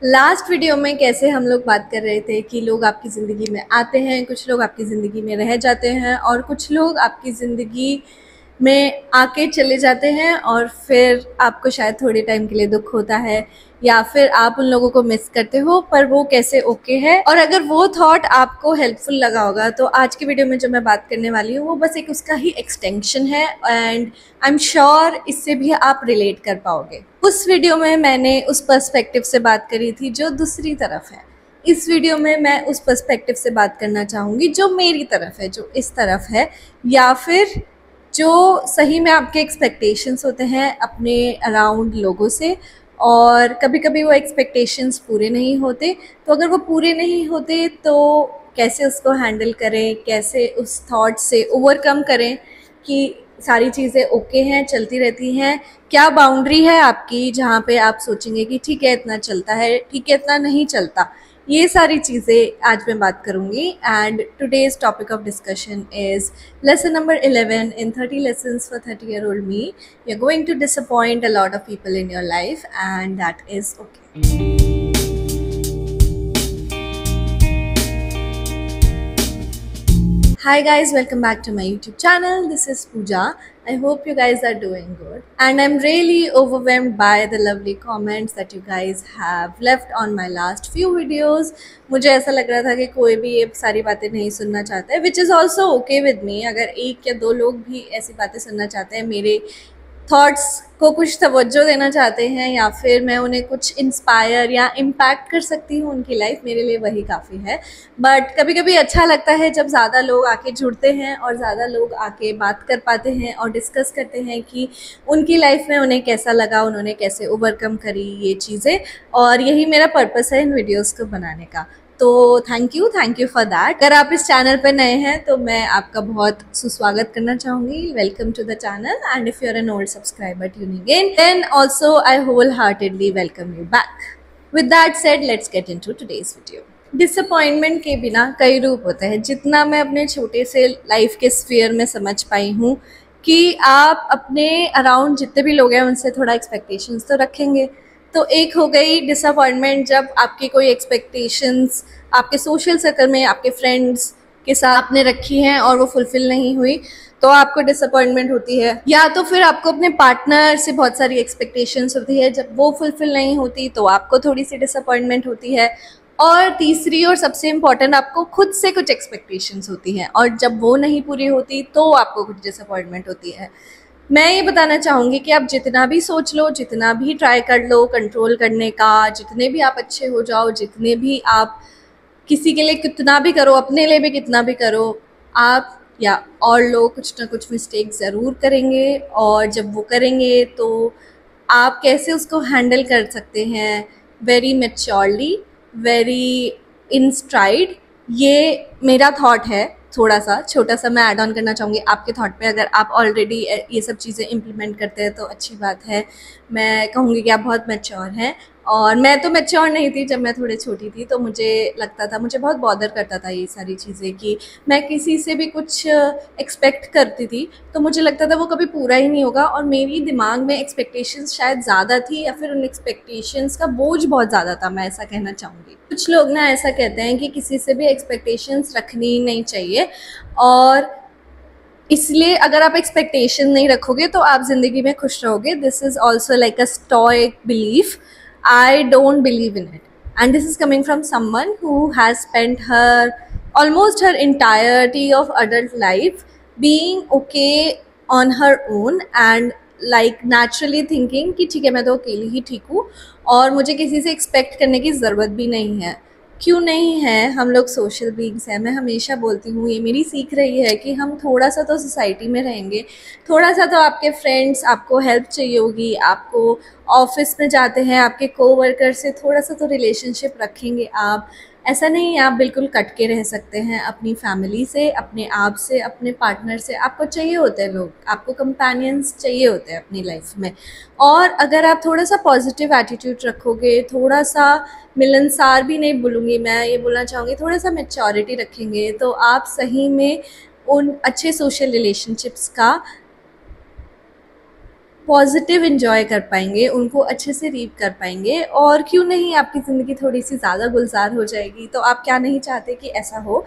Last video में कैसे हम लोग बात कर रहे थे कि लोग आपकी ज़िंदगी में आते हैं, कुछ लोग आपकी ज़िंदगी में रह जाते हैं और कुछ लोग आपकी ज़िंदगी में आके चले जाते हैं और फिर आपको शायद थोड़े टाइम के लिए दुख होता है या फिर आप उन लोगों को मिस करते हो, पर वो कैसे ओके है। और अगर वो थॉट आपको हेल्पफुल लगा होगा तो आज की वीडियो में जो मैं बात करने वाली हूँ वो बस एक उसका ही एक्सटेंशन है एंड आई एम श्योर इससे भी आप रिलेट कर पाओगे। उस वीडियो में मैंने उस पर्सपेक्टिव से बात करी थी जो दूसरी तरफ है। इस वीडियो में मैं उस पर्सपेक्टिव से बात करना चाहूँगी जो मेरी तरफ है, जो इस तरफ है, या फिर जो सही में आपके एक्सपेक्टेशंस होते हैं अपने अराउंड लोगों से और कभी कभी वो एक्सपेक्टेशंस पूरे नहीं होते। तो अगर वो पूरे नहीं होते तो कैसे उसको हैंडल करें, कैसे उस थॉट से ओवरकम करें कि सारी चीज़ें ओके हैं, चलती रहती हैं। क्या बाउंड्री है आपकी जहाँ पे आप सोचेंगे कि ठीक है इतना चलता है, ठीक है इतना नहीं चलता। ये सारी चीज़ें आज मैं बात करूँगी and today's topic of discussion is lesson number 11 in 30 lessons for 30-year-old me. You're going to disappoint a lot of people in your life and that is okay. Hi guys, welcome back to my YouTube channel. This is Pooja. I hope you guys are doing good and I'm really overwhelmed by the lovely comments that you guys have left on my last few videos. मुझे ऐसा लग रहा था कि कोई भी ये सारी बातें नहीं सुनना चाहता है, which is also okay with me. अगर एक या दो लोग भी ऐसी बातें सुनना चाहते हैं, मेरे थॉट्स को कुछ तवज्जो देना चाहते हैं या फिर मैं उन्हें कुछ इंस्पायर या इम्पैक्ट कर सकती हूँ उनकी लाइफ, मेरे लिए वही काफ़ी है। बट कभी कभी अच्छा लगता है जब ज़्यादा लोग आके जुड़ते हैं और ज़्यादा लोग आके बात कर पाते हैं और डिस्कस करते हैं कि उनकी लाइफ में उन्हें कैसा लगा, उन्होंने कैसे ओवरकम करी ये चीज़ें। और यही मेरा पर्पस है इन वीडियोज़ को बनाने का। तो थैंक यू फॉर दैट। अगर आप इस चैनल पर नए हैं तो मैं आपका बहुत सुस्वागत करना चाहूँगी। Welcome to the channel and if you are an old subscriber tuning in then also I wholeheartedly welcome you back. With that said let's get into today's video. Disappointment के बिना कई रूप होते हैं। जितना मैं अपने छोटे से लाइफ के स्फीयर में समझ पाई हूँ कि आप अपने अराउंड जितने भी लोग हैं उनसे थोड़ा एक्सपेक्टेशंस तो रखेंगे। तो एक हो गई डिसअपॉइंटमेंट जब आपकी कोई एक्सपेक्टेशंस आपके सोशल सर्कल में, आपके फ्रेंड्स के साथ आपने रखी हैं और वो फुलफिल नहीं हुई, तो आपको डिसअपॉइंटमेंट होती है। या तो फिर आपको अपने पार्टनर से बहुत सारी एक्सपेक्टेशंस होती है, जब वो फुलफिल नहीं होती तो आपको थोड़ी सी डिसअपॉइंटमेंट होती है। और तीसरी और सबसे इम्पॉर्टेंट, आपको खुद से कुछ एक्सपेक्टेशंस होती हैं और जब वो नहीं पूरी होती तो आपको कुछ डिसअपॉइंटमेंट होती है। मैं ये बताना चाहूँगी कि आप जितना भी सोच लो, जितना भी ट्राई कर लो कंट्रोल करने का, जितने भी आप अच्छे हो जाओ, जितने भी आप किसी के लिए कितना भी करो, अपने लिए भी कितना भी करो, आप या और लोग कुछ ना कुछ मिस्टेक ज़रूर करेंगे। और जब वो करेंगे तो आप कैसे उसको हैंडल कर सकते हैं very maturely, very in STRIDE, ये मेरा थॉट है। थोड़ा सा छोटा सा मैं ऐड ऑन करना चाहूँगी आपके थॉट पे। अगर आप ऑलरेडी ये सब चीज़ें इम्प्लीमेंट करते हैं तो अच्छी बात है। मैं कहूँगी कि आप बहुत मैच्योर हैं और मैं तो मैच्योर नहीं थी जब मैं थोड़ी छोटी थी। तो मुझे लगता था, मुझे बहुत बॉदर करता था ये सारी चीज़ें कि मैं किसी से भी कुछ एक्सपेक्ट करती थी तो मुझे लगता था वो कभी पूरा ही नहीं होगा और मेरी दिमाग में एक्सपेक्टेशंस शायद ज़्यादा थी या फिर उन एक्सपेक्टेशंस का बोझ बहुत ज़्यादा था, मैं ऐसा कहना चाहूँगी। कुछ लोग ना ऐसा कहते हैं कि किसी से भी एक्सपेक्टेशंस रखनी ही नहीं चाहिए और इसलिए अगर आप एक्सपेक्टेशन नहीं रखोगे तो आप ज़िंदगी में खुश रहोगे। This is also like a stoic belief. I don't believe in it. And this is coming from someone who has spent almost her entirety of adult life being okay on her own and like naturally thinking कि ठीक है मैं तो अकेली ही ठीक हूँ और मुझे किसी से एक्सपेक्ट करने की ज़रूरत भी नहीं है। क्यों नहीं है? हम लोग सोशल बीइंग्स हैं। मैं हमेशा बोलती हूँ, ये मेरी सीख रही है कि हम थोड़ा सा तो सोसाइटी में रहेंगे, थोड़ा सा तो आपके फ्रेंड्स, आपको हेल्प चाहिए होगी, आपको ऑफिस में जाते हैं आपके कोवर्कर से थोड़ा सा तो रिलेशनशिप रखेंगे आप। ऐसा नहीं है आप बिल्कुल कट के रह सकते हैं अपनी फैमिली से, अपने आप से, अपने पार्टनर से। आपको चाहिए होते हैं लोग, आपको कंपेनियंस चाहिए होते हैं अपनी लाइफ में। और अगर आप थोड़ा सा पॉजिटिव एटीट्यूड रखोगे, थोड़ा सा मिलनसार भी नहीं बोलूँगी मैं, ये बोलना चाहूँगी थोड़ा सा मैच्योरिटी रखेंगे तो आप सही में उन अच्छे सोशल रिलेशनशिप्स का पॉजिटिव इंजॉय कर पाएंगे, उनको अच्छे से रीप कर पाएंगे। और क्यों नहीं, आपकी ज़िंदगी थोड़ी सी ज़्यादा गुलजार हो जाएगी। तो आप क्या नहीं चाहते कि ऐसा हो?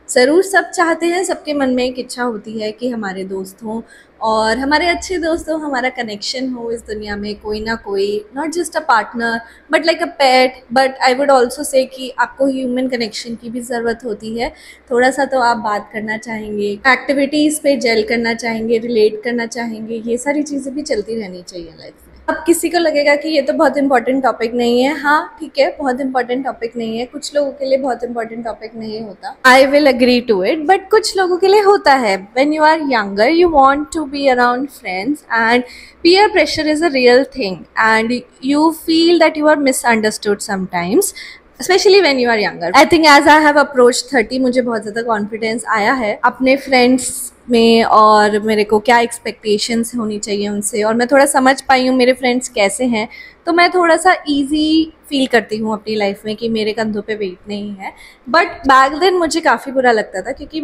ज़रूर सब चाहते हैं, सबके मन में एक इच्छा होती है कि हमारे दोस्त हों और हमारे अच्छे दोस्त हों, हमारा कनेक्शन हो इस दुनिया में कोई ना कोई, not just a partner but like a pet. But I would also say कि आपको ह्यूमन कनेक्शन की भी ज़रूरत होती है। थोड़ा सा तो आप बात करना चाहेंगे, एक्टिविटीज़ पे जेल करना चाहेंगे, रिलेट करना चाहेंगे, ये सारी चीज़ें भी चलती रहनी चाहिए लाइफ में। अब किसी को लगेगा कि ये तो बहुत इंपॉर्टेंट टॉपिक नहीं है। हाँ ठीक है, बहुत इंपॉर्टेंट टॉपिक नहीं है, कुछ लोगों के लिए बहुत इंपॉर्टेंट टॉपिक नहीं होता, I will agree to it, but कुछ लोगों के लिए होता है। When you are younger you want to be around friends and peer pressure is a real thing and you feel that you are misunderstood sometimes, especially when you are younger. I think as I have approached 30 मुझे बहुत ज़्यादा confidence आया है अपने friends में और मेरे को क्या एक्सपेक्टेशंस होनी चाहिए उनसे, और मैं थोड़ा समझ पाई हूँ मेरे फ्रेंड्स कैसे हैं। तो मैं थोड़ा सा ईजी फील करती हूँ अपनी लाइफ में कि मेरे कंधों पे वेट नहीं है। बट बैक देन मुझे काफ़ी बुरा लगता था क्योंकि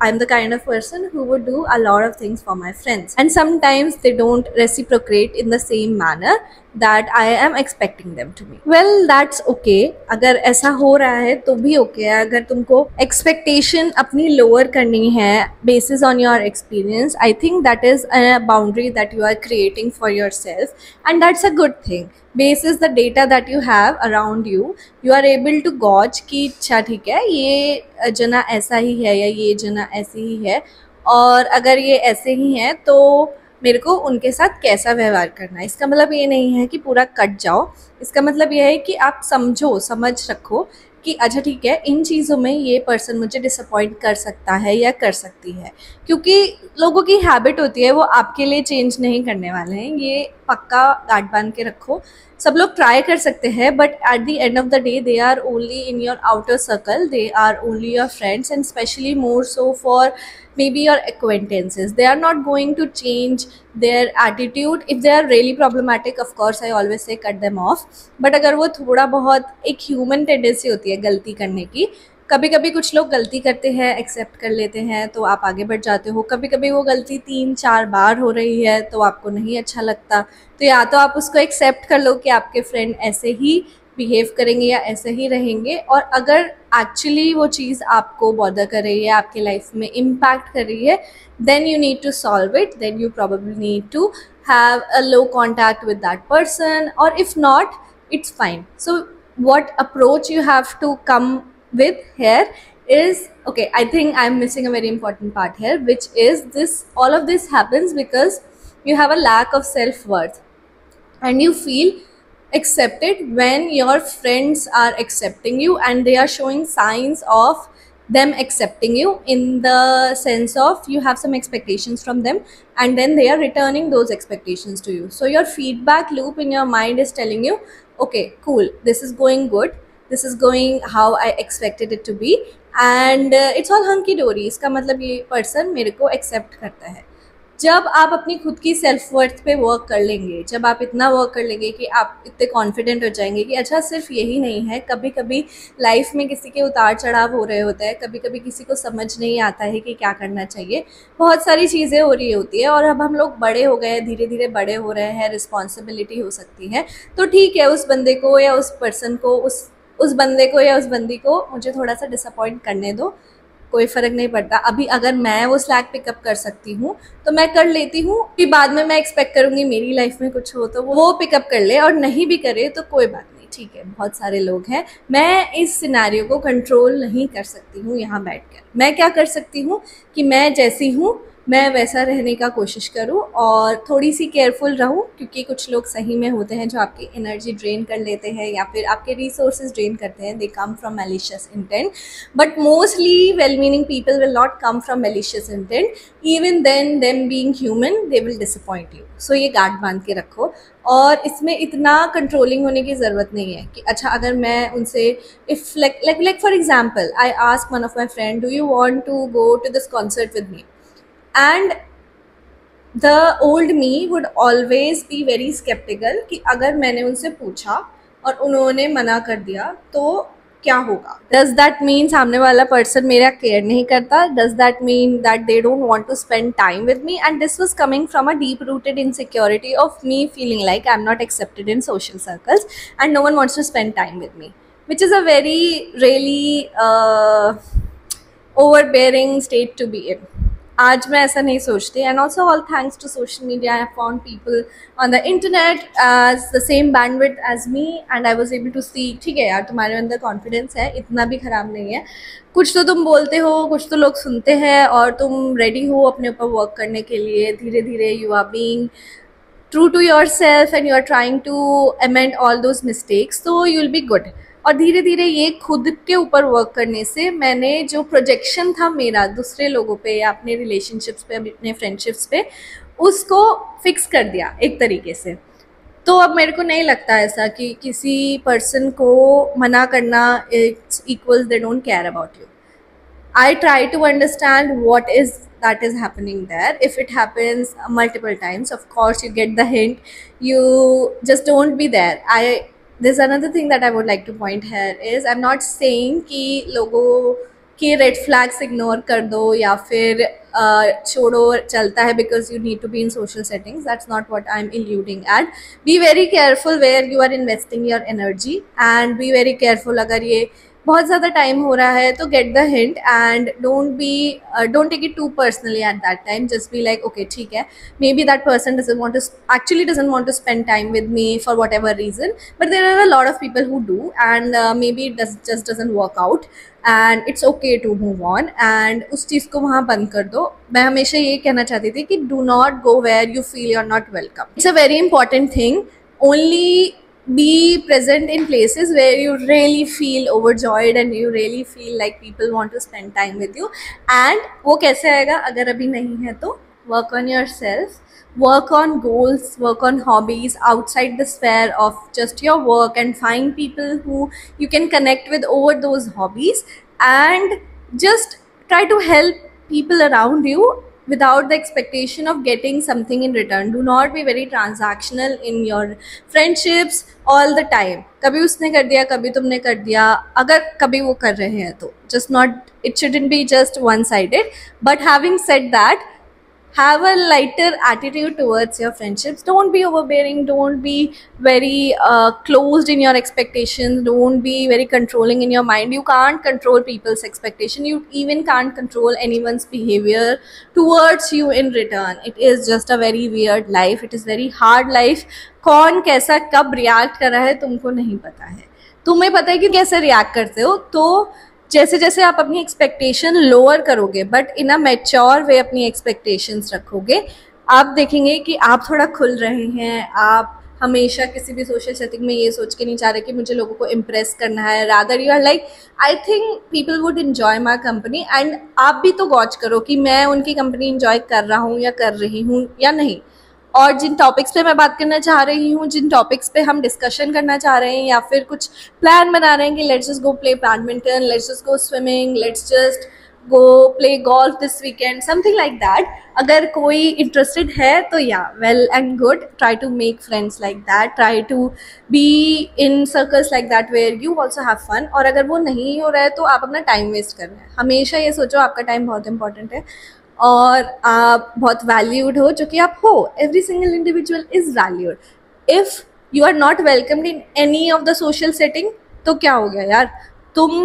I'm the kind of person who would do a lot of things for my friends and sometimes they don't reciprocate in the same manner that I am expecting them to be. Well, that's okay. अगर ऐसा हो रहा है तो भी okay है। अगर तुमको expectation अपनी lower करनी है basis on your experience, I think that is a boundary that you are creating for yourself and that's a good thing. Basis the data that you have around you, you are able to gauge कि अच्छा ठीक है ये जना ऐसा ही है या ये जना ऐसी ही है, और अगर ये ऐसे ही है तो मेरे को उनके साथ कैसा व्यवहार करना है। इसका मतलब ये नहीं है कि पूरा कट जाओ, इसका मतलब ये है कि आप समझ रखो कि अच्छा ठीक है इन चीज़ों में ये पर्सन मुझे डिसअपॉइंट कर सकता है या कर सकती है, क्योंकि लोगों की हैबिट होती है, वो आपके लिए चेंज नहीं करने वाले हैं, ये पक्का गांठ बांध के रखो। सब लोग ट्राई कर सकते हैं but at the end of the day they are only in your outer circle, they are only your friends and specially more so for maybe your acquaintances. They are not going to change their attitude. If they are really problematic, of course I always say cut them off. But अगर वो थोड़ा बहुत, एक human tendency होती है गलती करने की, कभी कभी कुछ लोग गलती करते हैं, एक्सेप्ट कर लेते हैं तो आप आगे बढ़ जाते हो। कभी कभी वो गलती 3-4 बार हो रही है तो आपको नहीं अच्छा लगता, तो या तो आप उसको एक्सेप्ट कर लो कि आपके फ्रेंड ऐसे ही बिहेव करेंगे या ऐसे ही रहेंगे, और अगर एक्चुअली वो चीज़ आपको बॉदर कर रही है, आपके लाइफ में इम्पैक्ट कर रही है, then you need to solve it, then you probably need to have a low contact with that person, और if not it's fine. So what approach you have to come with here is, okay, I think I'm missing a very important part here, which is this, all of this happens because you have a lack of self-worth and you feel accepted when your friends are accepting you and they are showing signs of them accepting you, in the sense of you have some expectations from them and then they are returning those expectations to you. So your feedback loop in your mind is telling you, okay cool, this is going good, this is going how I expected it to be and it's all hunky dory. इसका मतलब ये person मेरे को accept करता है। जब आप अपनी खुद की सेल्फ वर्थ पे वर्क कर लेंगे, जब आप इतना वर्क कर लेंगे कि आप इतने कॉन्फिडेंट हो जाएंगे कि अच्छा सिर्फ यही नहीं है, कभी कभी लाइफ में किसी के उतार चढ़ाव हो रहे होते हैं, कभी कभी किसी को समझ नहीं आता है कि क्या करना चाहिए, बहुत सारी चीज़ें हो रही होती है, और अब हम लोग बड़े हो गए, धीरे धीरे बड़े हो रहे हैं, रिस्पॉन्सिबिलिटी हो सकती है, तो ठीक है उस बंदे को या उस पर्सन को, उस बंदे को या उस बंदी को मुझे थोड़ा सा डिसअपॉइंट करने दो, कोई फ़र्क नहीं पड़ता। अभी अगर मैं वो स्लैक पिकअप कर सकती हूँ तो मैं कर लेती हूँ, फिर बाद में मैं एक्सपेक्ट करूँगी मेरी लाइफ में कुछ हो तो वो पिकअप कर ले, और नहीं भी करे तो कोई बात नहीं, ठीक है बहुत सारे लोग हैं। मैं इस सिनेरियो को कंट्रोल नहीं कर सकती हूँ यहाँ बैठकर। मैं क्या कर सकती हूँ कि मैं जैसी हूँ मैं वैसा रहने का कोशिश करूँ और थोड़ी सी केयरफुल रहूँ, क्योंकि कुछ लोग सही में होते हैं जो आपकी एनर्जी ड्रेन कर लेते हैं या फिर आपके रिसोर्सेज ड्रेन करते हैं। They come from malicious intent, but mostly well-meaning people will not come from malicious intent. Even then, them being human, they will disappoint you. So ये गार्ड बांध के रखो, और इसमें इतना कंट्रोलिंग होने की ज़रूरत नहीं है कि अच्छा अगर मैं उनसे if like for example, I ask one of my friend, do you want to go to this concert with me? And the old me would always be very skeptical कि अगर मैंने उनसे पूछा और उन्होंने मना कर दिया तो क्या होगा? डज दैट मीन सामने वाला पर्सन मेरा केयर नहीं करता? Does that mean that they don't want to spend time with me? And this was coming from a deep rooted insecurity of me feeling like I am not accepted in social circles and no one wants to spend time with me, which is a very really overbearing state to be in. आज मैं ऐसा नहीं सोचती. And also all thanks to social media I have found people on the internet as the same bandwidth as me and I was able to see ठीक है यार तुम्हारे अंदर कॉन्फिडेंस है, इतना भी ख़राब नहीं है, कुछ तो तुम बोलते हो, कुछ तो लोग सुनते हैं और तुम रेडी हो अपने ऊपर वर्क करने के लिए. धीरे धीरे you are being true to yourself and you are trying to amend all those mistakes, so you'll be good. और धीरे धीरे ये खुद के ऊपर वर्क करने से मैंने जो प्रोजेक्शन था मेरा दूसरे लोगों पे या अपने रिलेशनशिप्स पे, अपने फ्रेंडशिप्स पे, उसको फिक्स कर दिया एक तरीके से. तो अब मेरे को नहीं लगता ऐसा कि किसी पर्सन को मना करना it's equals they don't care about you. I try to understand what is that is happening there. If it happens multiple times, of course you get the hint. You just don't be there. There's another thing that I would like to point here is I'm not saying कि लोगों के red flags ignore कर दो या फिर छोड़ो चलता है because you need to be in social settings. That's not what I'm alluding at. Be very careful where you are investing your energy and be very careful अगर ये बहुत ज़्यादा टाइम हो रहा है तो get the hint and don't take it too personally at that time. Just be like okay ठीक है, maybe that person doesn't want to spend time with me for whatever reason, but there are a lot of people who do and maybe it just doesn't work out and it's okay to move on and उस चीज़ को वहाँ बंद कर दो. मैं हमेशा ये कहना चाहती थी कि do not go where you feel you are not welcome. It's a very important thing. Only be present in places where you really feel overjoyed and you really feel like people want to spend time with you. And वो कैसे आएगा अगर अभी नहीं है तो work on yourself, work on goals, work on hobbies outside the sphere of just your work and find people who you can connect with over those hobbies and just try to help people around you without the expectation of getting something in return. Do not be very transactional in your friendships all the time. कभी उसने कर दिया, कभी तुमने कर दिया. अगर कभी वो कर रहे हैं तो just not, it shouldn't be just one-sided. But having said that, have a lighter attitude towards your friendships. Don't be overbearing. Don't be very closed in your expectations. Don't be very controlling in your mind. You can't control people's expectation. You even can't control anyone's behavior towards you in return. It is just a very weird life. It is very hard life. कौन कैसा कब react कर रहा है तुमको नहीं पता है. तुम्हें पता है कि कैसे react करते हो. तो जैसे जैसे आप अपनी एक्सपेक्टेशन लोअर करोगे बट इन अ मैच्योर वे अपनी एक्सपेक्टेशंस रखोगे, आप देखेंगे कि आप थोड़ा खुल रहे हैं. आप हमेशा किसी भी सोशल सेटिंग में ये सोच के नहीं चाह रहे कि मुझे लोगों को इम्प्रेस करना है. Rather you are like I think people would enjoy my company and आप भी तो गॉच करो कि मैं उनकी कंपनी इन्जॉय कर रहा हूँ या कर रही हूँ या नहीं. और जिन टॉपिक्स पे मैं बात करना चाह रही हूँ, जिन टॉपिक्स पे हम डिस्कशन करना चाह रहे हैं या फिर कुछ प्लान बना रहे हैं कि let's just go play badminton, let's just go swimming, let's just go play golf this weekend, something like that. अगर कोई इंटरेस्टेड है तो या well and good. Try to make friends like that, try to be in circles like that where you also have fun. और अगर वो नहीं हो रहा है तो आप अपना टाइम वेस्ट कर रहे हैं. हमेशा ये सोचो आपका टाइम बहुत इंपॉर्टेंट है और आप बहुत वैल्यूड हो, जो कि आप हो. Every single individual is valued. If you are not welcomed in any of the social setting तो क्या हो गया यार. तुम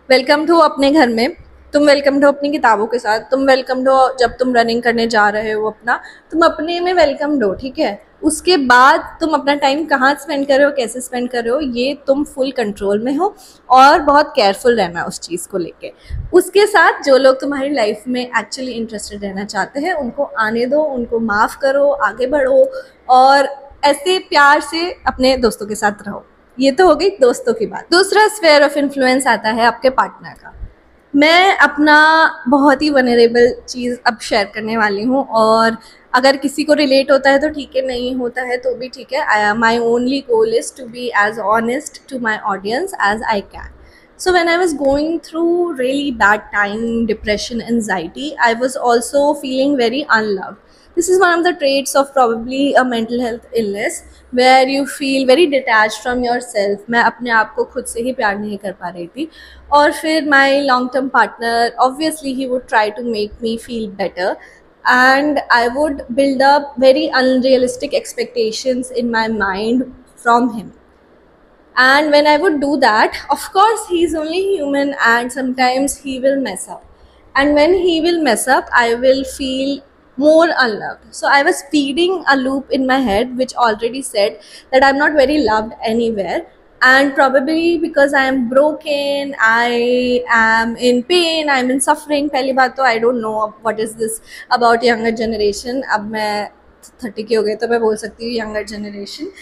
वेलकम्ड हो अपने घर में, तुम वेलकम्ड हो अपनी किताबों के साथ, तुम वेलकम्ड हो जब तुम रनिंग करने जा रहे हो अपना, तुम अपने में वेलकम्ड हो. ठीक है, उसके बाद तुम अपना टाइम कहाँ स्पेंड कर रहे हो, कैसे स्पेंड कर रहे हो, ये तुम फुल कंट्रोल में हो और बहुत केयरफुल रहना उस चीज़ को लेके. उसके साथ जो लोग तुम्हारी लाइफ में एक्चुअली इंटरेस्टेड रहना चाहते हैं उनको आने दो, उनको माफ़ करो, आगे बढ़ो और ऐसे प्यार से अपने दोस्तों के साथ रहो. ये तो हो गई दोस्तों की बात. दूसरा स्फेयर ऑफ इन्फ्लुएंस आता है आपके पार्टनर का. मैं अपना बहुत ही वनरेबल चीज़ अब शेयर करने वाली हूँ और अगर किसी को रिलेट होता है तो ठीक है, नहीं होता है तो भी ठीक है. My only goal is to be as honest to my audience as I can. So when I was going through really bad time, depression, anxiety, I was also feeling very unloved. This is one of the traits of probably a mental health illness where you feel very detached from yourself. मैं अपने आप को खुद से ही प्यार नहीं कर पा रही थी, और फिर my long term partner, obviously he would try to make me feel better, and I would build up very unrealistic expectations in my mind from him. And when I would do that, of course, he's only human and sometimes he will mess up. And when he will mess up, I will feel more unloved. So I was feeding a loop in my head which already said that I'm not very loved anywhere. And probably because I am broken, I am in pain, I'm in suffering. पहली बात तो I don't know what is this about younger generation. अब मैं 30 के हो गए तो मैं बोल सकती हूँ younger generation.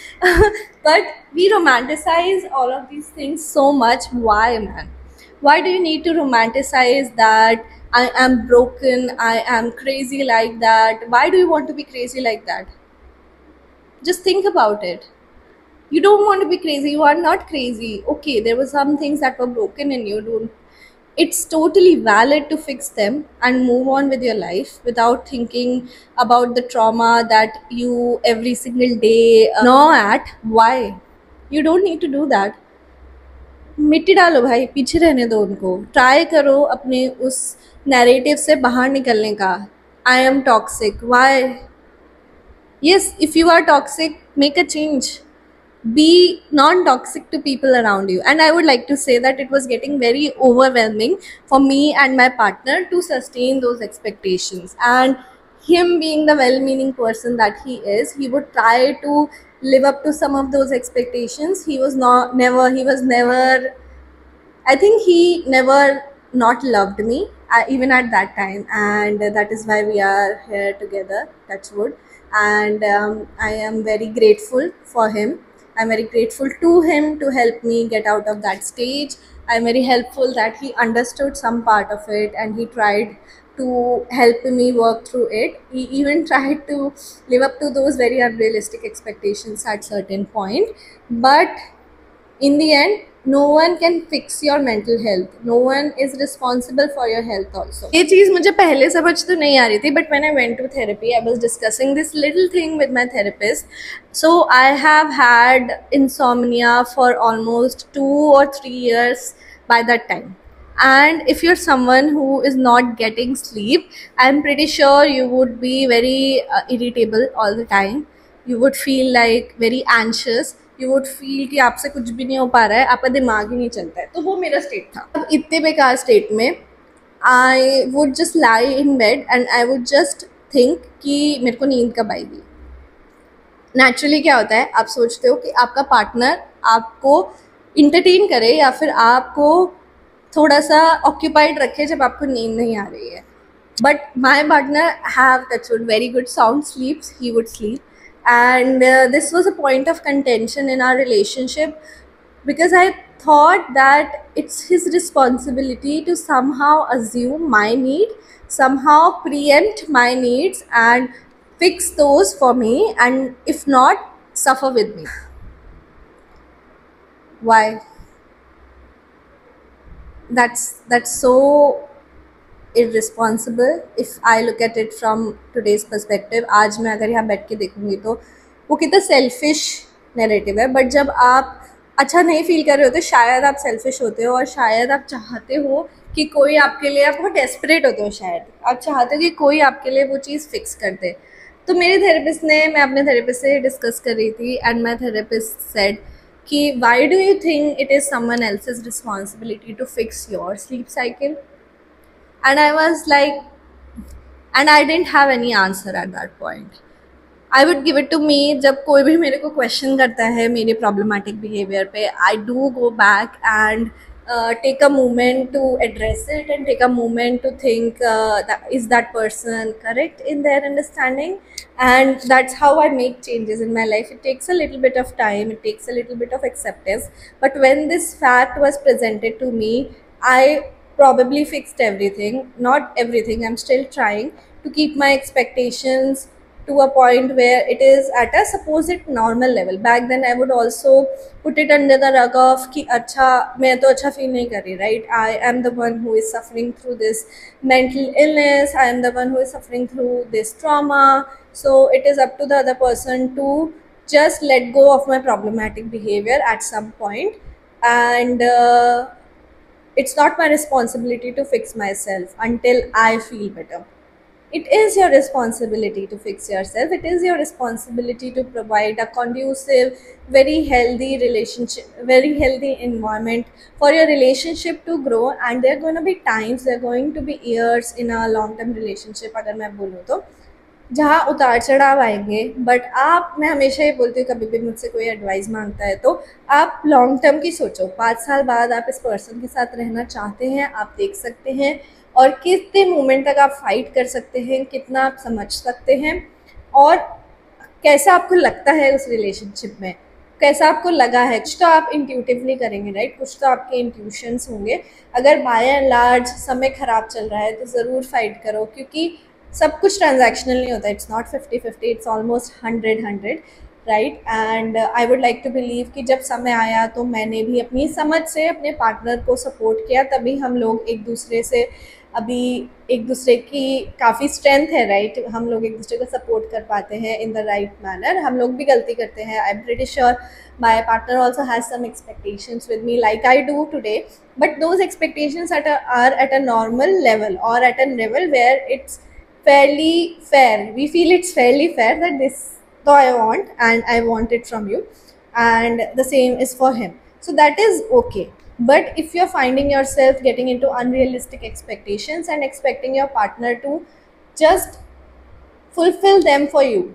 But we romanticize all of these things so much. Why, man? Why do you need to romanticize that I am broken, I am crazy like that? Why do you want to be crazy like that? Just think about it. You don't want to be crazy. You are not crazy. Okay, there were some things that were broken in you. Don't. It's totally valid to fix them and move on with your life without thinking about the trauma that you every single day gnaw at. Why? You don't need to do that. मिट्टी डालो भाई, पीछे रहने दो उनको. Try करो अपने उस नैरेटिव से बाहर निकलने का. I am toxic. Why? Yes, if you are toxic, make a change. Be non-toxic to people around you. And I would like to say that it was getting very overwhelming for me and my partner to sustain those expectations. And him being the well-meaning person that he is, he would try to live up to some of those expectations. He was never, I think he never not loved me, even at that time, and that is why we are here together, touch wood. And I am very grateful for him. I'm very grateful to him to help me get out of that stage. I'm very helpful that he understood some part of it and he tried to help me work through it. He even tried to live up to those very unrealistic expectations at certain point. But in the end, no one can fix your mental health. No one is responsible for your health also. ये चीज़ मुझे पहले समझ तो नहीं आ रही थी, but when I went to therapy, I was discussing this little thing with my therapist. So I have had insomnia for almost 2 or 3 years by that time. And if you're someone who is not getting sleep, I'm pretty sure you would be very irritable all the time. You would feel like very anxious. You would feel कि आपसे कुछ भी नहीं हो पा रहा है, आपका दिमाग ही नहीं चलता है. तो वो मेरा स्टेट था. अब इतने बेकार स्टेट में I would just lie in bed and I would just think कि मेरे को नींद कब आएगी. नेचुरली क्या होता है, आप सोचते हो कि आपका पार्टनर आपको इंटरटेन करे या फिर आपको थोड़ा सा ऑक्यूपाइड रखे जब आपको नींद नहीं आ रही है. But my partner have touchwood very good sound sleeps. He would sleep. And this was a point of contention in our relationship because I thought that it's his responsibility to somehow assume my need, somehow preempt my needs and fix those for me, and if not, suffer with me. Why? That's so irresponsible if I look at it from today's perspective. आज मैं अगर यहाँ बैठ के देखूँगी तो वो कितना सेल्फिश नैरेटिव है. बट जब आप अच्छा नहीं फील कर रहे होते, शायद आप सेल्फिश होते हो और शायद आप चाहते हो कि कोई आपके लिए, आप बहुत डेस्परेट होते हो, शायद आप चाहते हो कि कोई आपके लिए वो चीज़ फिक्स कर दे. तो मेरे थेरेपिस्ट ने, मैं अपने थेरेपिस्ट से डिस्कस कर रही थी एंड माई थेरेपिस्ट सेड कि why do you think it is someone else's responsibility to fix your sleep cycle. And I was like, and I didn't have any answer at that point. I would give it to me. जब कोई भी मेरे को question करता है मेरे problematic behavior पे, I do go back and take a moment to address it and take a moment to think that is that person correct in their understanding, and that's how I make changes in my life. It takes a little bit of time, it takes a little bit of acceptance, but when this fact was presented to me, I probably fixed everything. Not everything, I'm still trying to keep my expectations to a point where it is at a supposed normal level. Back then I would also put it under the rug of कि अच्छा मैं तो अच्छा feel नहीं कर रही, right? I am the one who is suffering through this mental illness. I am the one who is suffering through this trauma. So it is up to the other person to just let go of my problematic behavior at some point, and it's not my responsibility to fix myself until I feel better. It is your responsibility to fix yourself. It is your responsibility to provide a conducive, very healthy relationship, very healthy environment for your relationship to grow. And there are going to be times, there are going to be years in a long term relationship, अगर मैं बोलूँ तो, जहाँ उतार चढ़ाव आएंगे. But आप, मैं हमेशा ये बोलती हूँ, कभी भी मुझसे कोई एडवाइस मांगता है तो आप लॉन्ग टर्म की सोचो. 5 साल बाद आप इस पर्सन के साथ रहना चाहते हैं, आप देख सकते हैं, और कितने मोमेंट तक आप फाइट कर सकते हैं, कितना आप समझ सकते हैं, और कैसा आपको लगता है उस रिलेशनशिप में, कैसा आपको लगा है. कुछ तो आप इंट्यूटिवली करेंगे, राइट? कुछ तो आपके इंट्यूशंस होंगे. अगर बाय एंड लार्ज समय ख़राब चल रहा है तो ज़रूर फाइट करो, क्योंकि सब कुछ ट्रांजैक्शनल नहीं होता. It's not 50-50, it's almost 100-100, right? And I would like to believe कि जब समय आया तो मैंने भी अपनी समझ से अपने पार्टनर को सपोर्ट किया, तभी हम लोग एक दूसरे से अभी एक दूसरे की काफ़ी स्ट्रेंथ है, राइट? हम लोग एक दूसरे को सपोर्ट कर पाते हैं इन द राइट मैनर. हम लोग भी गलती करते हैं. I am pretty sure my partner also has some expectations with me like I do today, but those expectations are at a normal level, और at a level where it's fairly fair. We feel it's fairly fair that this though I want and I want it from you, and the same is for him. So that is okay. But if you're finding yourself getting into unrealistic expectations and expecting your partner to just fulfill them for you,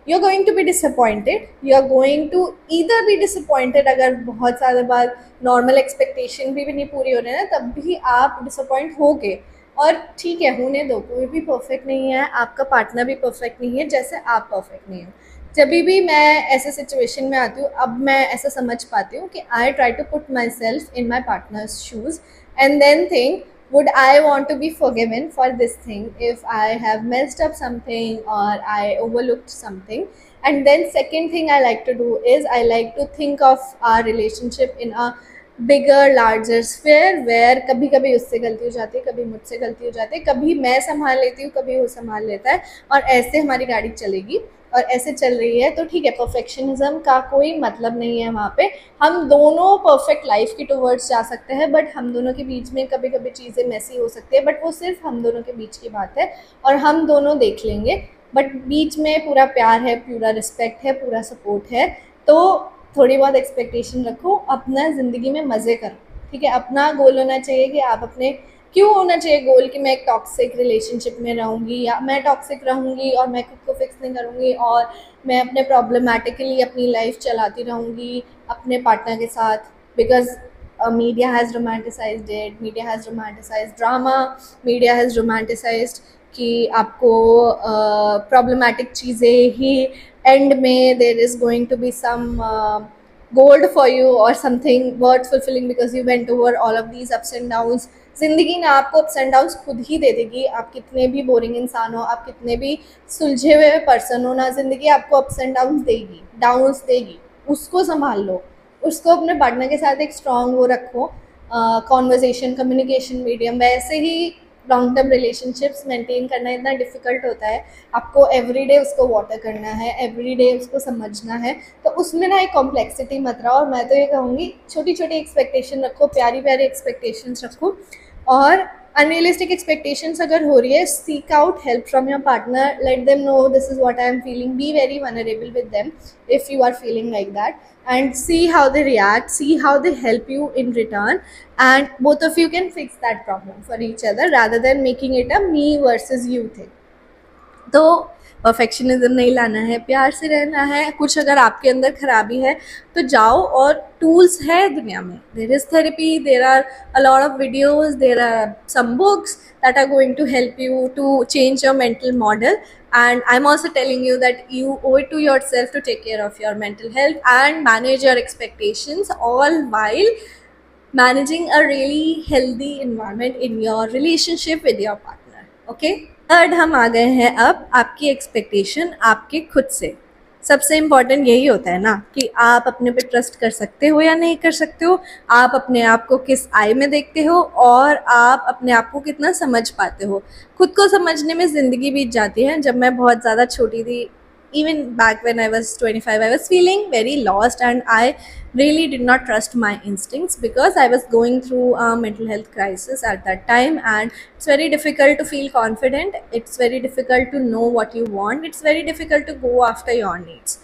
you're going to be disappointed. You're going to either be disappointed, अगर बहुत ज़्यादा बार normal expectation भी नहीं पूरी हो रही है ना, तब भी आप disappoint होगे. और ठीक है, होने दो, कोई भी परफेक्ट नहीं है, आपका पार्टनर भी परफेक्ट नहीं है जैसे आप परफेक्ट नहीं हो. जब भी मैं ऐसे सिचुएशन में आती हूँ, अब मैं ऐसा समझ पाती हूँ कि I try to put myself in my partner's shoes and then think, would I want to be forgiven for this thing if I have messed up something or I overlooked something. And then second thing I like to do is I like to think of our relationship in a bigger larger sphere, where कभी कभी उससे गलती हो जाती है, कभी मुझसे गलती हो जाती है, कभी मैं संभाल लेती हूँ, कभी वो संभाल लेता है, और ऐसे हमारी गाड़ी चलेगी और ऐसे चल रही है. तो ठीक है, परफेक्शनिज्म का कोई मतलब नहीं है वहाँ पे. हम दोनों परफेक्ट लाइफ की टुवर्ड्स जा सकते हैं, बट हम दोनों के बीच में कभी कभी चीज़ें मैसी हो सकती है, बट वो सिर्फ हम दोनों के बीच की बात है और हम दोनों देख लेंगे. बट बीच में पूरा प्यार है, पूरा रिस्पेक्ट है, पूरा सपोर्ट है. तो थोड़ी बहुत एक्सपेक्टेशन रखो, अपना ज़िंदगी में मज़े करो, ठीक है? अपना गोल होना चाहिए कि आप अपने, क्यों होना चाहिए गोल कि मैं एक टॉक्सिक रिलेशनशिप में रहूँगी या मैं टॉक्सिक रहूँगी और मैं खुद को फिक्स नहीं करूँगी और मैं अपने प्रॉब्लमेटिकली अपनी लाइफ चलाती रहूँगी अपने पार्टनर के साथ. Because media has romanticised it, media has romanticised drama, media has romanticised कि आपको प्रॉब्लमेटिक चीज़ें ही एंड में there is going to be some gold for you और something worth fulfilling because you went over all of these ups and downs. ज़िंदगी ना आपको ups and downs खुद ही दे देगी. आप कितने भी बोरिंग इंसान हो, आप कितने भी सुलझे हुए पर्सन हो ना, ज़िंदगी आपको अप्स एंड डाउन्स देगी, डाउन्स देगी. उसको संभाल लो, उसको अपने पार्टनर के साथ एक स्ट्रॉन्ग वो रखो, कॉन्वर्जेशन, कम्युनिकेशन मीडियम. वैसे ही लॉन्ग टर्म रिलेशनशिप्स मेंटेन करना इतना डिफ़िकल्ट होता है. आपको एवरीडे उसको वाटर करना है, एवरीडे उसको समझना है, तो उसमें ना एक कॉम्प्लेक्सिटी मत रहो. और मैं तो ये कहूँगी, छोटी छोटी एक्सपेक्टेशन रखो, प्यारी प्यारी एक्सपेक्टेशंस रखो. और अनरियलिस्टिक एक्सपेक्टेशंस अगर हो रही है, seek out help from your partner, let them know this is what I am feeling, be very vulnerable with them if you are feeling like that, and see how they react, see how they help you in return, and both of you can fix that problem for each other rather than making it a me versus you thing. तो perfectionism नहीं लाना है, प्यार से रहना है. कुछ अगर आपके अंदर खराबी है तो जाओ, और टूल्स है दुनिया में. There is therapy, there are a lot of videos, there are some books that are going to help you to change your mental model. And I'm also telling you that you owe it to yourself to take care of your mental health and manage your expectations, all while managing a really healthy environment in your relationship with your partner. Okay? Third हम आ गए हैं अब आपकी expectation आपके खुद से। सबसे important यही होता है ना कि आप अपने पे ट्रस्ट कर सकते हो या नहीं कर सकते हो, आप अपने आप को किस आई में देखते हो और आप अपने आप को कितना समझ पाते हो। खुद को समझने में ज़िंदगी बीत जाती है। जब मैं बहुत ज़्यादा छोटी थी, even back when I was 25, I was feeling very lost and I really did not trust my instincts because I was going through a mental health crisis at that time, and it's very difficult to feel confident, it's very difficult to know what you want, it's very difficult to go after your needs.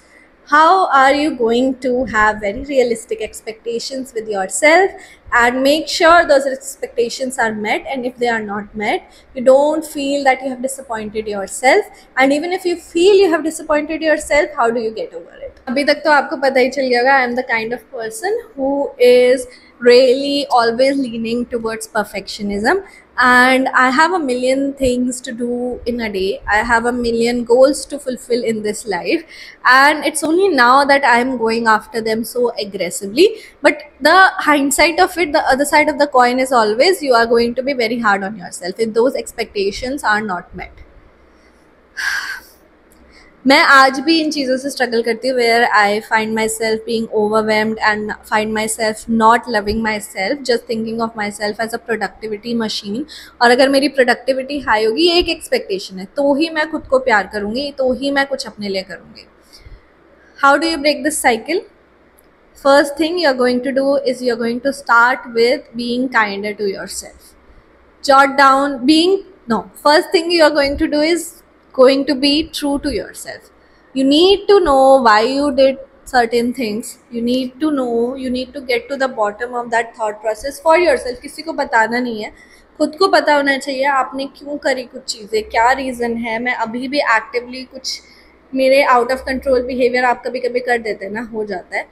How are you going to have very realistic expectations with yourself and make sure those expectations are met, and if they are not met, you don't feel that you have disappointed yourself, and even if you feel you have disappointed yourself, how do you get over it? अभी तक तो आपको पता ही चल गया होगा, I am the kind of person who is really always leaning towards perfectionism, and I have a million things to do in a day. I have a million goals to fulfill in this life, and it's only now that I am going after them so aggressively. But the hindsight of it, the other side of the coin, is always you are going to be very hard on yourself if those expectations are not met. मैं आज भी इन चीज़ों से struggle करती हूँ, where I find myself being overwhelmed and find myself not loving myself, just thinking of myself as a productivity machine. और अगर मेरी प्रोडक्टिविटी हाई होगी, ये एक एक्सपेक्टेशन है, तो ही मैं खुद को प्यार करूँगी, तो ही मैं कुछ अपने लिए करूँगी। How do you break this cycle? First thing you are going to do is you are going to start with being kinder to yourself. Jot down first thing you are going to do is going to be true to yourself. You need to know why you did certain things. You need to get to the bottom of that thought process for yourself. किसी को बताना नहीं है, खुद को पता होना चाहिए आपने क्यों करी कुछ चीज़ें, क्या रीज़न है। मैं अभी भी एक्टिवली कुछ मेरे आउट ऑफ कंट्रोल बिहेवियर आप कभी कभी कर देते हैं ना, हो जाता है।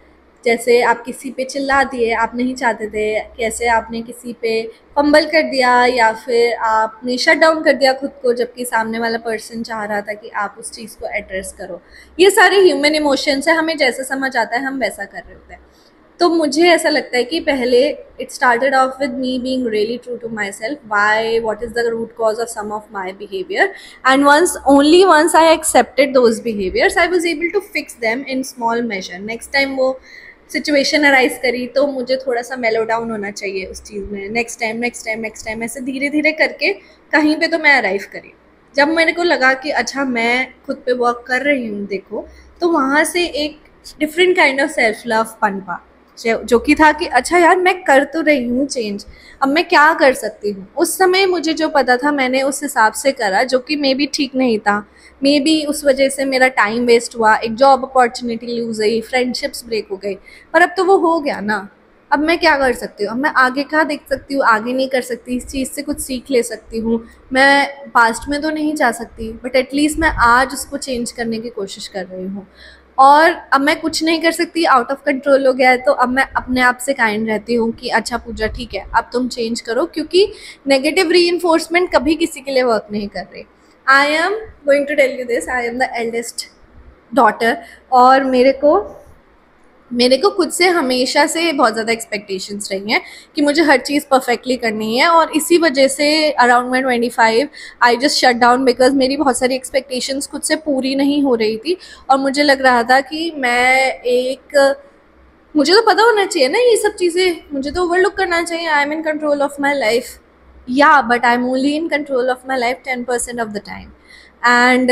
जैसे आप किसी पे चिल्ला दिए, आप नहीं चाहते थे, कैसे आपने किसी पे फंबल कर दिया, या फिर आपने शट डाउन कर दिया खुद को जबकि सामने वाला पर्सन चाह रहा था कि आप उस चीज़ को एड्रेस करो। ये सारे ह्यूमन इमोशंस है, हमें जैसा समझ आता है हम वैसा कर रहे होते हैं। तो मुझे ऐसा लगता है कि पहले it started off with me being really true to myself, why what is the root cause of some of my behaviour, and once I accepted those behaviors, I was able to fix them in small measure. Next time वो situation arise करी तो मुझे थोड़ा सा मेलो down होना चाहिए उस चीज़ में, नेक्स्ट टाइम ऐसे धीरे धीरे करके कहीं पे तो मैं अराइव करी। जब मेरे को लगा कि अच्छा मैं खुद पे वर्क कर रही हूँ देखो, तो वहाँ से एक different kind of self love पनपा, जो कि था कि अच्छा यार मैं कर तो रही हूँ चेंज, अब मैं क्या कर सकती हूँ। उस समय मुझे जो पता था मैंने उस हिसाब से करा, जो कि मे बी ठीक नहीं था, मे बी उस वजह से मेरा टाइम वेस्ट हुआ, एक जॉब अपॉर्चुनिटी लूज हुई, फ्रेंडशिप्स ब्रेक हो गई, पर अब तो वो हो गया ना। अब मैं क्या कर सकती हूँ, अब मैं आगे क्या देख सकती हूँ, आगे नहीं कर सकती, इस चीज़ से कुछ सीख ले सकती हूँ। मैं पास्ट में तो नहीं जा सकती, बट एटलीस्ट मैं आज उसको चेंज करने की कोशिश कर रही हूँ। और अब मैं कुछ नहीं कर सकती, आउट ऑफ कंट्रोल हो गया है, तो अब मैं अपने आप से काइंड रहती हूँ कि अच्छा पूजा ठीक है, अब तुम चेंज करो, क्योंकि नेगेटिव रीइंफोर्समेंट कभी किसी के लिए वर्क नहीं कर रही। I am going to tell you this, I am the eldest daughter, और मेरे को खुद से हमेशा से बहुत ज़्यादा एक्सपेक्टेशंस रही हैं कि मुझे हर चीज़ परफेक्टली करनी है, और इसी वजह से around my 25 I just shut down, because मेरी बहुत सारी एक्सपेक्टेशंस खुद से पूरी नहीं हो रही थी, और मुझे लग रहा था कि मुझे तो पता होना चाहिए ना ये सब चीज़ें, मुझे तो ओवरलुक करना चाहिए, I am in control of my life, या but I am only in control of my life 10% of the time, and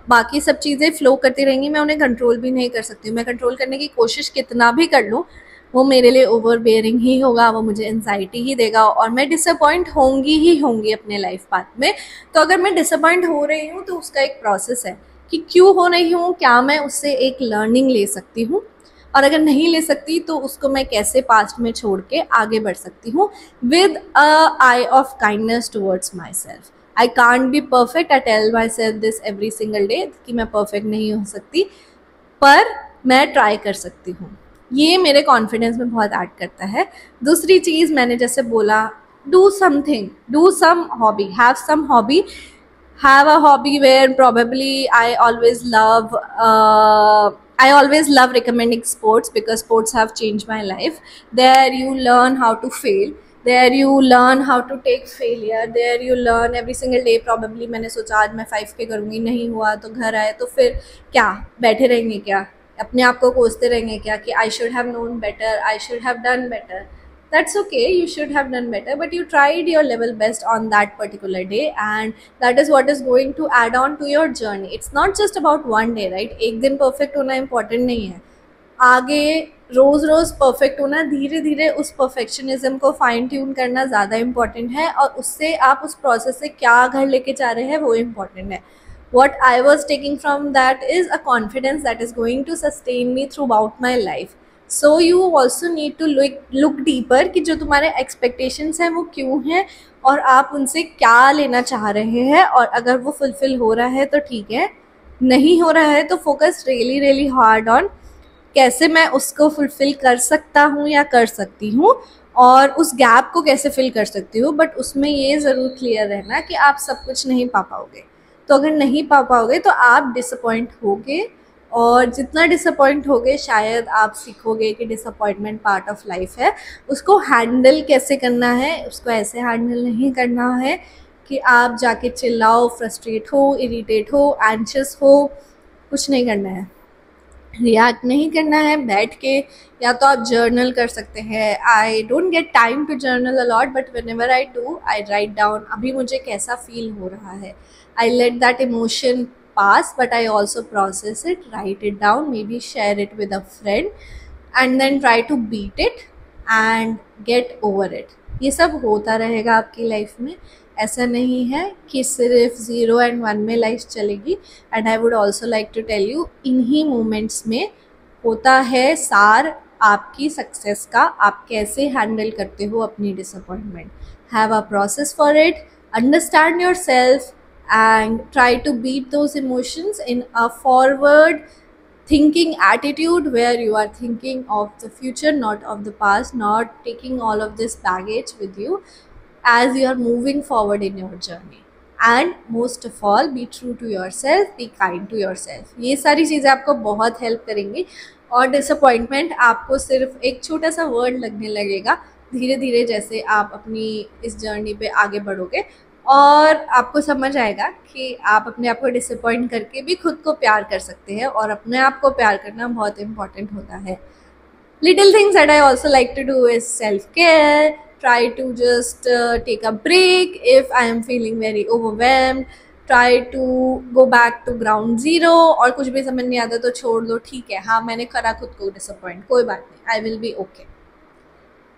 बाकी सब चीज़ें फ्लो करती रहेंगी, मैं उन्हें कंट्रोल भी नहीं कर सकती। मैं कंट्रोल करने की कोशिश कितना भी कर लूँ, वो मेरे लिए ओवर बेयरिंग ही होगा, वो मुझे एनजाइटी ही देगा, और मैं डिसअपॉइंट होंगी अपने लाइफ पाथ में। तो अगर मैं डिसअपॉइंट हो रही हूँ तो उसका एक प्रोसेस है कि क्यों हो रही हूँ, क्या मैं उससे एक लर्निंग ले सकती हूँ, और अगर नहीं ले सकती तो उसको मैं कैसे पास्ट में छोड़ के आगे बढ़ सकती हूँ with a eye of kindness towards myself. I can't be perfect, I tell myself this every single day कि मैं परफेक्ट नहीं हो सकती, पर मैं ट्राई कर सकती हूँ। ये मेरे कॉन्फिडेंस में बहुत ऐड करता है। दूसरी चीज़ मैंने जैसे बोला, do something, do some hobby, have a hobby where probably I always love recommending sports, because sports have changed my life. There you learn how to fail, there you learn how to take failure, there you learn every single day. Probably मैंने सोचा आज मैं 5K करूँगी, नहीं हुआ तो घर आए, तो फिर क्या बैठे रहेंगे क्या, अपने आप को कोसते रहेंगे क्या कि I should have known better, I should have done better? That's okay, you should have done better, but you tried your level best on that particular day, and that is what is going to add on to your journey. It's not just about one day, right? एक दिन perfect होना important नहीं है, आगे रोज़ रोज़ perfect होना, धीरे धीरे उस परफेक्शनिज्म को फाइन ट्यून करना ज़्यादा इम्पॉर्टेंट है, और उससे आप उस प्रोसेस से क्या घर लेके जा रहे हैं वो इम्पॉर्टेंट है. What I was taking from that is a confidence that is going to sustain me throughout my life. So you also need to look deeper कि जो तुम्हारे expectations हैं वो क्यों हैं, और आप उनसे क्या लेना चाह रहे हैं, और अगर वो फुलफिल हो रहा है तो ठीक है, नहीं हो रहा है तो फोकस रियली हार्ड ऑन कैसे मैं उसको फुलफिल कर सकता हूँ या कर सकती हूँ, और उस गैप को कैसे फिल कर सकती हूँ. बट उसमें ये ज़रूर क्लियर रहना कि आप सब कुछ नहीं पा पाओगे. तो अगर नहीं पा पाओगे तो आप डिसअपॉइंट होगे, और जितना डिसअपॉइंट होगे शायद आप सीखोगे कि डिसअपॉइंटमेंट पार्ट ऑफ लाइफ है. उसको हैंडल कैसे करना है, उसको ऐसे हैंडल नहीं करना है कि आप जाके चिल्लाओ, फ्रस्ट्रेट हो, इरिटेट हो, एंशियस हो. कुछ नहीं करना है, रिएक्ट नहीं करना है. बैठ के या तो आप जर्नल कर सकते हैं. I don't get time to journal a lot, but whenever I do I write down अभी मुझे कैसा फील हो रहा है. I let that emotion pass, but I also process it, write it down, maybe share it with a friend, and then try to beat it and get over it. ये सब होता रहेगा आपकी लाइफ में. ऐसा नहीं है कि सिर्फ 0 and 1 में लाइफ चलेगी. And I would also like to tell you, इन्हीं मोमेंट्स में होता है सार आपकी सक्सेस का. आप कैसे हैंडल करते हो अपनी disappointment. Have a process for it, understand your self, and try to beat those emotions in a forward thinking attitude where you are thinking of the future, not of the past, not taking all of this baggage with you as you are moving forward in your journey. And most of all, be true to yourself, be kind to yourself. ये सारी चीज़ें आपको बहुत help करेंगी, और disappointment आपको सिर्फ एक छोटा सा वर्ड लगने लगेगा धीरे धीरे जैसे आप अपनी इस जर्नी पे आगे बढ़ोगे, और आपको समझ आएगा कि आप अपने आप को डिसअपॉइंट करके भी खुद को प्यार कर सकते हैं, और अपने आप को प्यार करना बहुत इम्पॉर्टेंट होता है. Little things that I also like to do is self care. Try to just take a break if I am feeling very overwhelmed. Try to go back to ground zero, और कुछ भी समझ नहीं आता तो छोड़ दो, ठीक है, हाँ मैंने करा खुद को डिसअपॉइंट, कोई बात नहीं, आई विल बी ओके.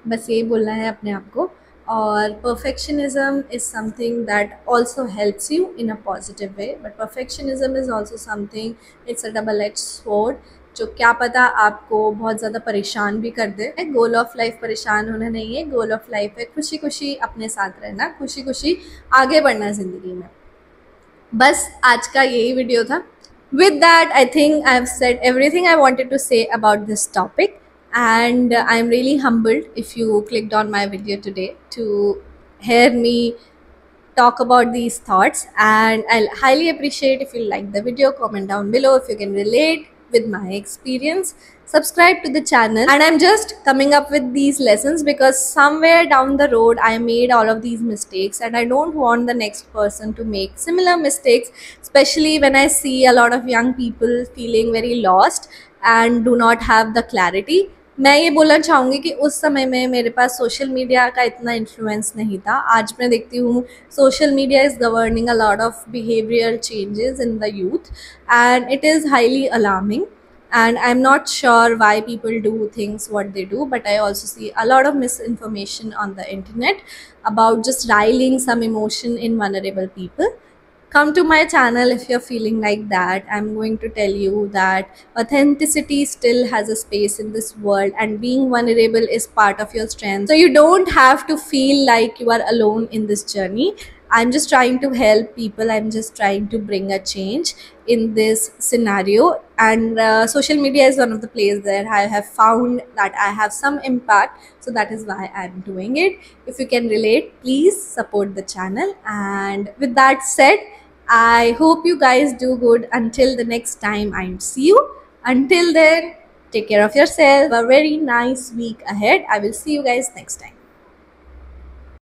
बस यही बोलना है अपने आप को. और perfectionism is something that also helps you in a positive way, but perfectionism is also something, it's a double-edged sword, जो क्या पता आपको बहुत ज़्यादा परेशान भी कर दे. गोल ऑफ लाइफ परेशान होना नहीं है, गोल ऑफ लाइफ है खुशी खुशी अपने साथ रहना, खुशी खुशी आगे बढ़ना ज़िंदगी में. बस आज का यही वीडियो था. With that, I think I have said everything I wanted to say about this topic. And I'm really humbled if you clicked on my video today to hear me talk about these thoughts, and I'll highly appreciate if you like the video. Comment down below if you can relate with my experience. Subscribe to the channel, and I'm just coming up with these lessons because somewhere down the road I made all of these mistakes, and I don't want the next person to make similar mistakes, especially when I see a lot of young people feeling very lost and do not have the clarity. मैं ये बोलना चाहूँगी कि उस समय में मेरे पास social media का इतना इन्फ्लुएंस नहीं था. आज मैं देखती हूँ social media is governing a lot of behavioural changes in the youth, and it is highly alarming. And I'm not sure why people do things what they do, but I also see a lot of misinformation on the internet about just riling some emotion in vulnerable people. Come to my channel if you're feeling like that. I'm going to tell you that authenticity still has a space in this world, and being vulnerable is part of your strength. So you don't have to feel like you are alone in this journey. I'm just trying to help people. I'm just trying to bring a change in this scenario. And social media is one of the places that I have found that I have some impact. So that is why I'm doing it. If you can relate, please support the channel. And with that said, I hope you guys do good until the next time I see you. Until then, take care of yourself. A very nice week ahead. I will see you guys next time.